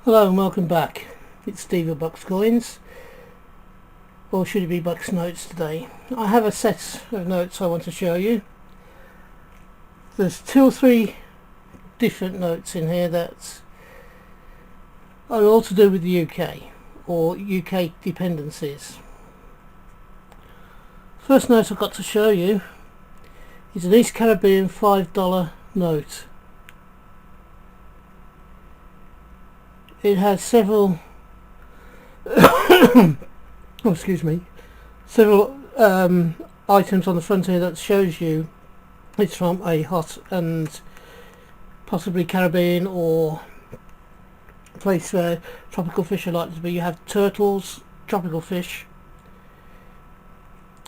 Hello and welcome back. It's Steve of Bucks Coins, or should it be Bucks Notes today. I have a set of notes I want to show you. There's 2 or 3 different notes in here that are all to do with the UK or UK dependencies. First note I've got to show you is an East Caribbean $5 note. It has several several items on the front here that shows you it's from a hot and possibly Caribbean or a place where tropical fish are likely to be. You have turtles, tropical fish.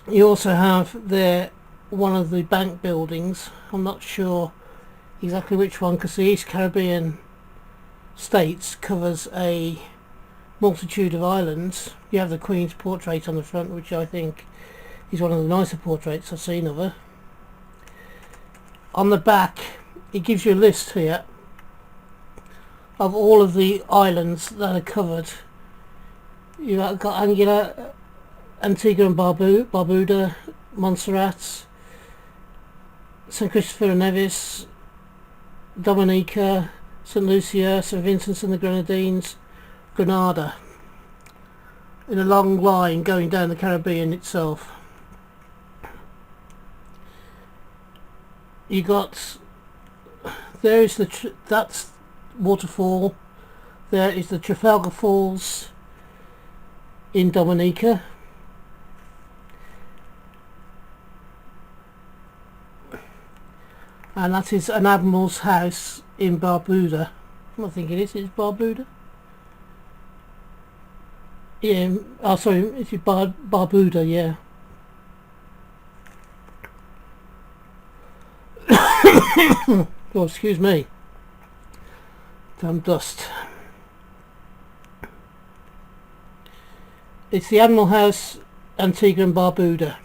You also have there one of the bank buildings. I'm not sure exactly which one because the East Caribbean states covers a multitude of islands. You have the Queen's portrait on the front, which I think is one of the nicer portraits I've seen of her. On the back it gives you a list here of all of the islands that are covered. You've got Antigua and Barbuda, Montserrat, St. Christopher and Nevis, Dominica, St. Lucia, St. Vincent and the Grenadines, Grenada, in a long line going down the Caribbean itself. You got, there is that's waterfall. There is the Trafalgar Falls in Dominica. And that is an Admiral's house in Barbuda. I think it is. It's Barbuda. Yeah. Oh, sorry. It's Barbuda. Yeah. Oh, excuse me. Some dust. It's the Admiral House, Antigua and Barbuda.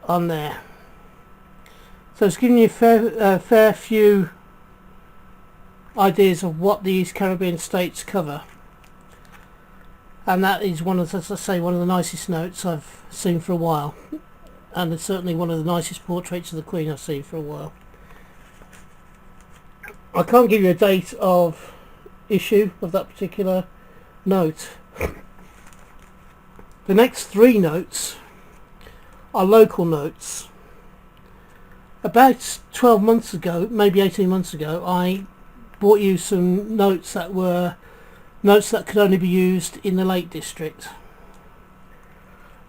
On there. So it's giving you a fair few ideas of what the East Caribbean states cover, and that is one of, as I say, one of the nicest notes I've seen for a while, and it's certainly one of the nicest portraits of the Queen I've seen for a while. I can't give you a date of issue of that particular note. The next 3 notes are local notes. About 12 months ago, maybe 18 months ago, I bought you some notes that were notes that could only be used in the Lake District.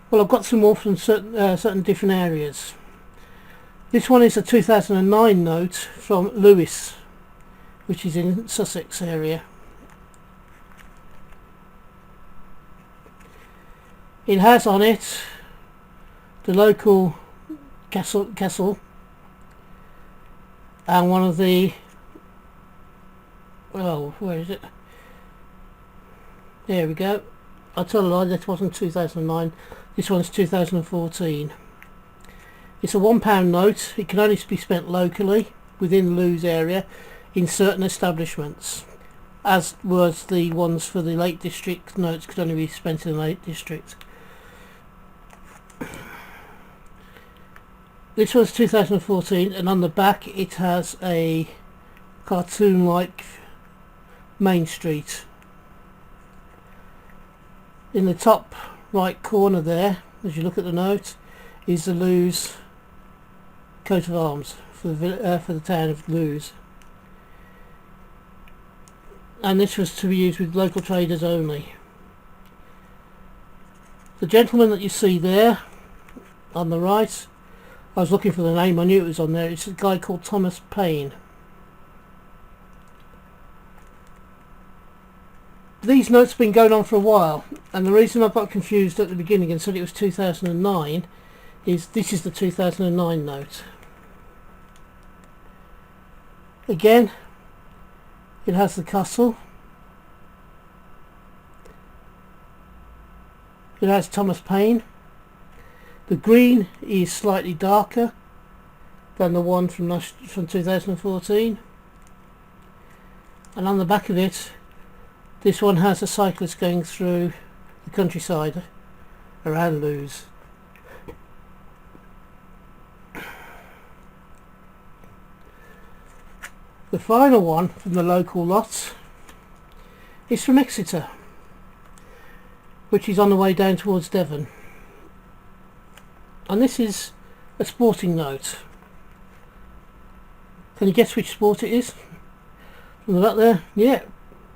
Well, I've got some more from certain different areas. This one is a 2009 note from Lewis, which is in Sussex area. It has on it the local castle and one of the, well, where is it? There we go. I told a lie, that wasn't 2009. This one's 2014. It's a £1 note. It can only be spent locally within Lewes area in certain establishments, as was the ones for the Lake District notes could only be spent in the Lake District. This was 2014, and on the back it has a cartoon-like Main Street. In the top right corner there, as you look at the note, is the Lewes coat of arms for the town of Lewes. And this was to be used with local traders only. The gentleman that you see there on the right, I was looking for the name, I knew it was on there. It's a guy called Thomas Payne. These notes have been going on for a while, and the reason I got confused at the beginning and said it was 2009 is this is the 2009 note. Again, it has the castle. It has Thomas Payne. The green is slightly darker than the one from 2014. and on the back of it, this one has a cyclist going through the countryside around Lewes. The final one from the local lot is from Exeter, which is on the way down towards Devon, and this is a sporting note. Can you guess which sport it is? From the back there? Yeah,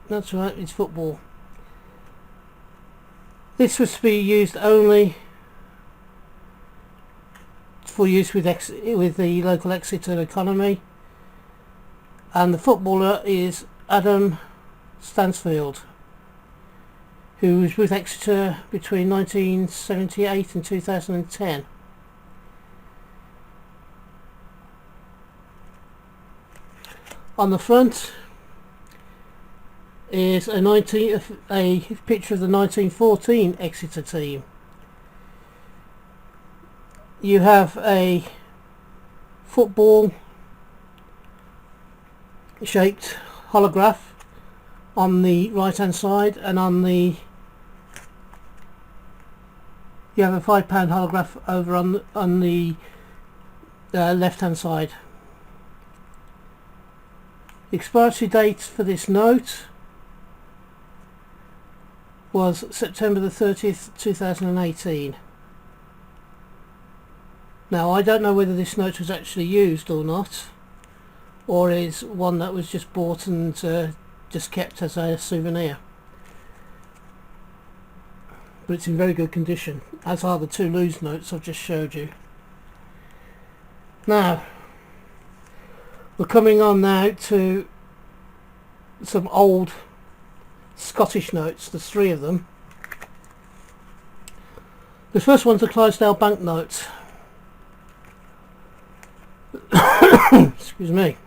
that's right, it's football. This was to be used only for use with the local Exeter economy, and the footballer is Adam Stansfield, who was with Exeter between 1978 and 2010. On the front is a picture of the 1914 Exeter team. You have a football shaped holograph on the right hand side, and on the you have a £5 holograph over on the left hand side. The expiry date for this note was September the 30th 2018. Now I don't know whether this note was actually used or not, or is one that was just bought and just kept as a souvenir, but it's in very good condition, as are the two Lewes notes I've just showed you. Now we're coming on now to some old Scottish notes. There's three of them. The first one's a Clydesdale banknote. Excuse me.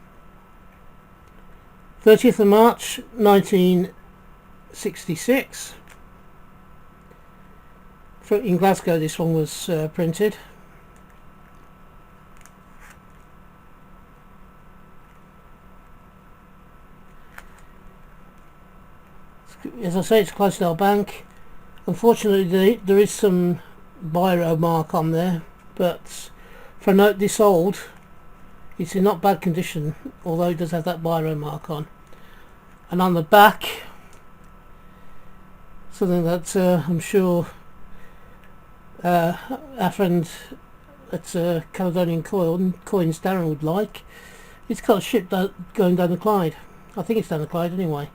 30th of March 1966. In Glasgow this one was printed. As I say, it's Clydesdale Bank. Unfortunately there is some biro mark on there, but for a note this old it's in not bad condition, although it does have that biro mark on. And on the back, something that I'm sure our friend at Caledonian Coins Darren would like. It's got a ship going down the Clyde. I think it's down the Clyde anyway.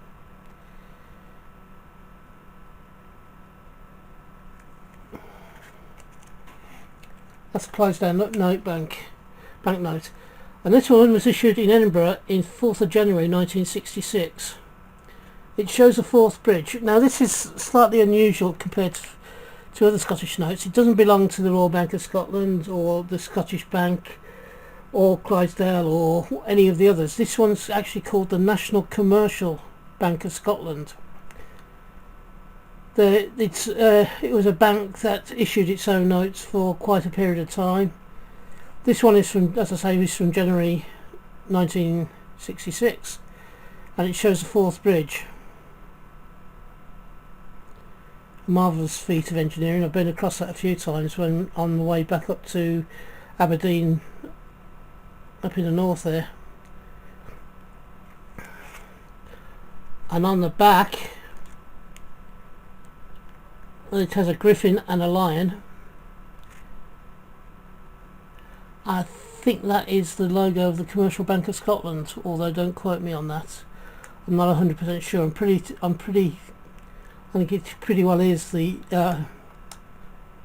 That's a Clydesdale banknote. And this one was issued in Edinburgh in 4th of January 1966. It shows a fourth bridge. Now this is slightly unusual compared to other Scottish notes. It doesn't belong to the Royal Bank of Scotland or the Scottish Bank or Clydesdale or any of the others. This one's actually called the National Commercial Bank of Scotland. It was a bank that issued its own notes for quite a period of time. This one is from, as I say, is from January 1966, and it shows the fourth bridge. A marvellous feat of engineering. I've been across that a few times when on the way back up to Aberdeen, up in the north there. And on the back it has a griffin and a lion. I think that is the logo of the Commercial Bank of Scotland, although don't quote me on that. I'm not 100% sure. I think it pretty well is the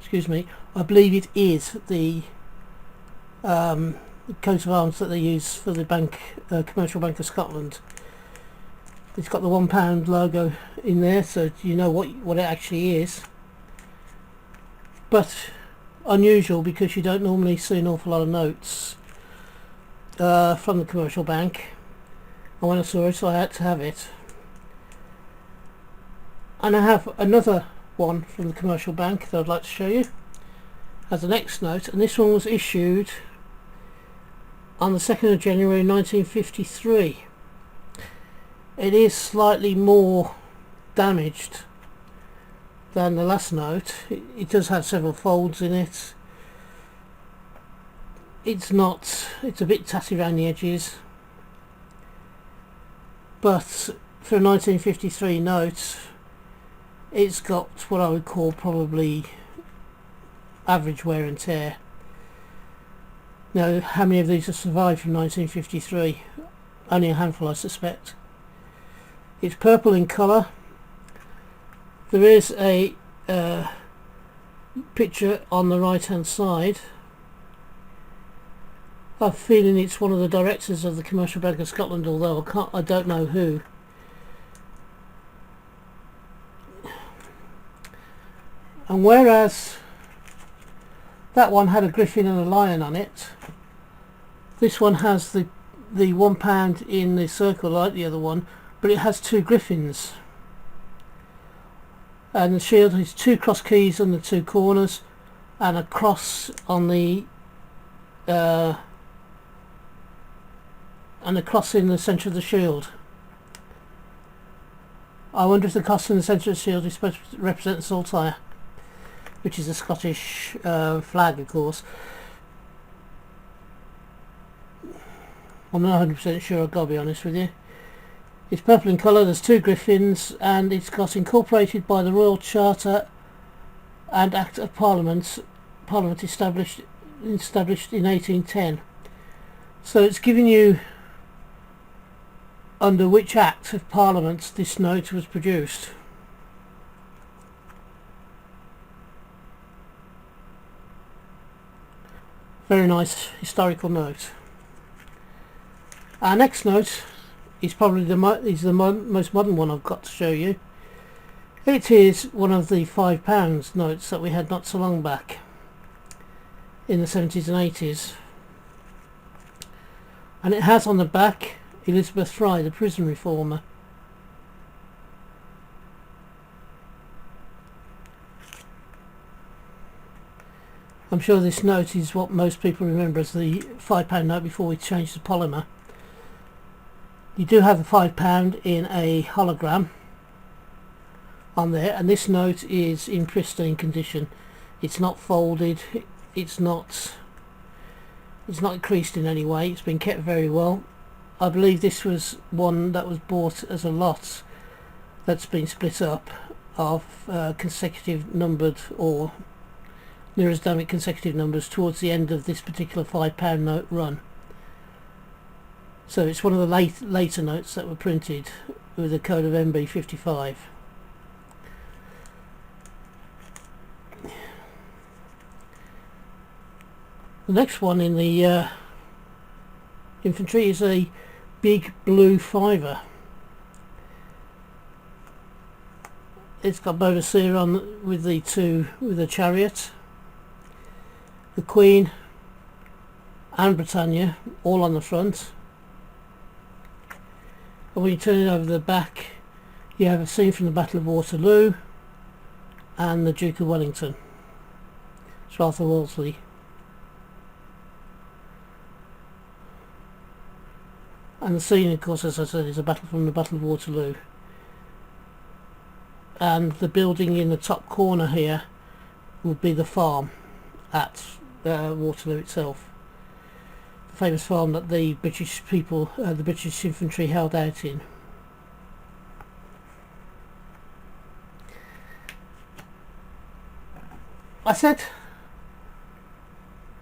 excuse me, I believe it is the coat of arms that they use for the Commercial Bank of Scotland. It's got the £1 logo in there, so you know what it actually is. But unusual, because you don't normally see an awful lot of notes from the commercial bank, and when I saw it I had to have it. And I have another one from the commercial bank that I'd like to show you as the next note, and this one was issued on the 2nd of January 1953. It is slightly more damaged than the last note. It does have several folds in it. It's a bit tatty around the edges, but for a 1953 note it's got what I would call probably average wear and tear. Now, how many of these have survived from 1953? Only a handful, I suspect. It's purple in colour. There is a picture on the right hand side. I have a feeling it's one of the directors of the Commercial Bank of Scotland, although I don't know who. And whereas that one had a griffin and a lion on it, this one has the £1 in the circle like the other one, but it has two griffins. And the shield has two cross keys on the two corners and a cross on the and a cross in the centre of the shield. I wonder if the cross in the centre of the shield is supposed to represent the saltire, which is a Scottish flag, of course. I'm not 100% sure, I've got to be honest with you. It's purple in colour, there's two griffins, and it's got incorporated by the Royal Charter and Act of Parliament established in 1810. So it's giving you under which Act of Parliament this note was produced. Very nice historical note. Our next note is probably the most modern one I've got to show you. It is one of the £5 notes that we had not so long back in the 70s and 80s, and it has on the back Elizabeth Fry, the prison reformer. I'm sure this note is what most people remember as the £5 note before we changed the polymer. You do have the £5 in a hologram on there, and this note is in pristine condition. It's not folded, it's not creased in any way, it's been kept very well. I believe this was one that was bought as a lot that's been split up of consecutive numbered or nearasdamic consecutive numbers towards the end of this particular £5 note run. So it's one of the later notes that were printed with the code of MB55. The next one in the infantry is a big blue fiver. It's got Boadicea on with the chariot, the Queen and Britannia all on the front. And when you turn it over the back, you have a scene from the Battle of Waterloo and the Duke of Wellington. It's Arthur Wellesley. And the scene, of course, as I said, is a battle from the Battle of Waterloo. And the building in the top corner here would be the farm at Waterloo itself. The famous farm that the British people, the British infantry held out in. I said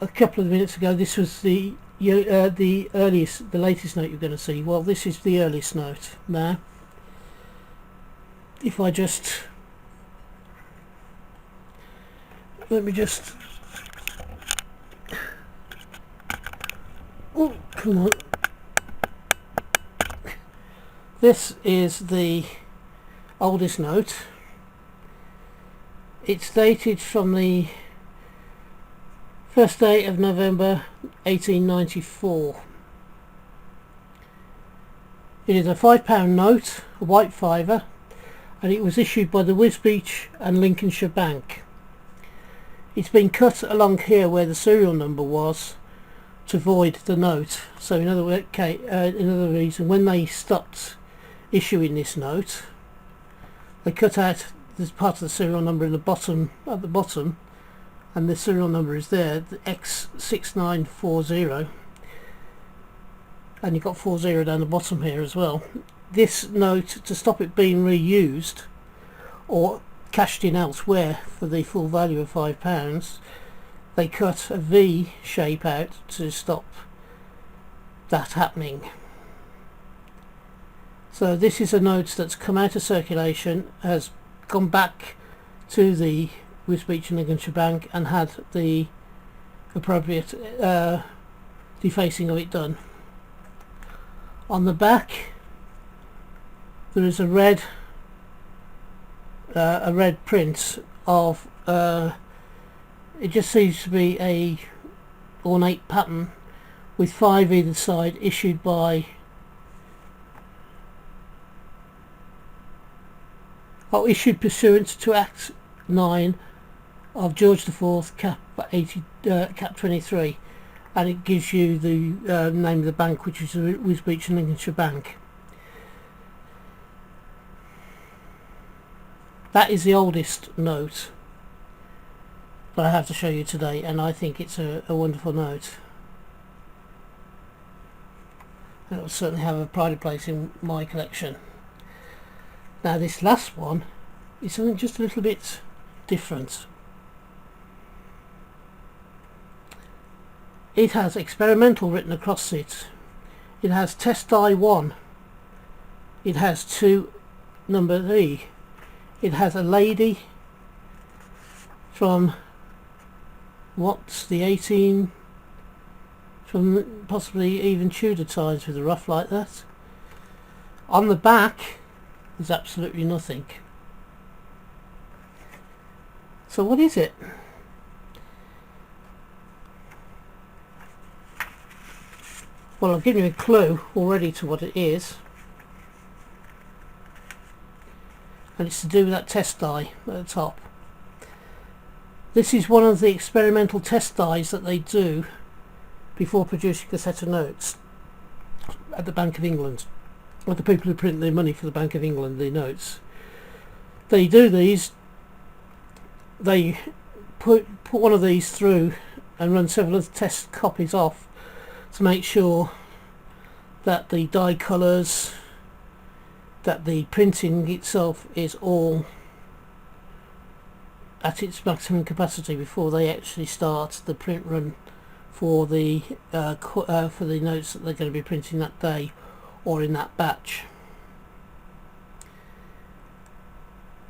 a couple of minutes ago this was the latest note you're going to see. Well, this is the earliest note. Now, if I just let me just oh, come on. This is the oldest note. It's dated from the 1st day of November 1894. It is a £5 note, a white fiver, and it was issued by the Wisbech and Lincolnshire Bank. It's been cut along here where the serial number was to void the note. So in other words, when they stopped issuing this note. They cut out this part of the serial number in the bottom, at the bottom, and the serial number is there, the X6940, and you've got 40 down the bottom here as well. This note, to stop it being reused or cashed in elsewhere for the full value of £5, they cut a V shape out to stop that happening. So this is a note that's come out of circulation, has gone back to the Wisbech and Lincolnshire Bank and had the appropriate defacing of it done. On the back there is a red print of it just seems to be a ornate pattern with 5 either side, issued by issued pursuant to Act 9 of George IV, Cap 23, and it gives you the name of the bank, which is the Wisbech and Lincolnshire Bank. That is the oldest note that I have to show you today, and I think it's a wonderful note. It will certainly have a pride of place in my collection. Now this last one is something just a little bit different. It has experimental written across it. It has test die 1. It has 2 number E. It has a lady from what's the 18, from possibly even Tudor times, with a ruff like that. On the back there's absolutely nothing. So what is it? Well, I've given you a clue already to what it is, and it's to do with that test die at the top. This is one of the experimental test dies that they do before producing a set of notes at the Bank of England, or the people who print the money for the Bank of England, the notes. They do these, they put one of these through and run several of the test copies off to make sure that the die colours, that the printing itself is all at its maximum capacity before they actually start the print run for the notes that they're going to be printing that day or in that batch.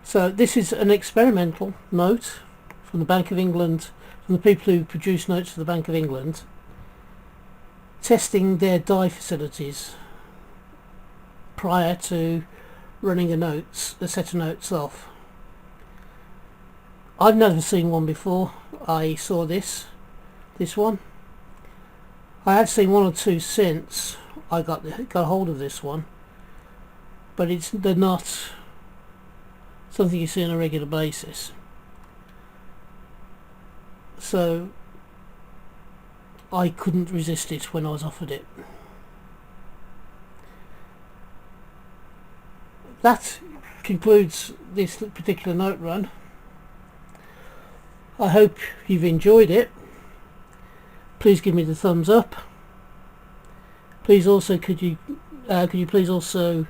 So this is an experimental note from the Bank of England, from the people who produce notes for the Bank of England, testing their die facilities prior to running a set of notes off. I've never seen one before. I saw this one. I have seen one or two since I got hold of this one, but they're not something you see on a regular basis. So I couldn't resist it when I was offered it. That concludes this particular note run. I hope you've enjoyed it. Please give me the thumbs up. Please also could you please also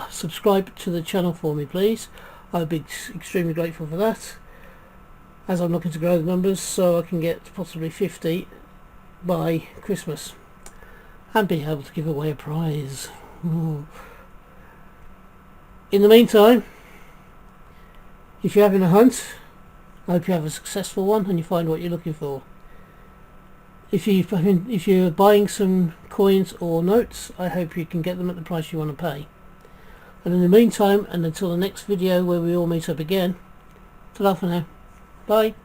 subscribe to the channel for me, please. I'd be extremely grateful for that, as I'm looking to grow the numbers so I can get possibly 50 by Christmas and be able to give away a prize. Ooh. In the meantime, if you're having a hunt, I hope you have a successful one and you find what you're looking for. If you're buying some coins or notes, I hope you can get them at the price you want to pay. And in the meantime, and until the next video where we all meet up again, ta-ra for now. Bye.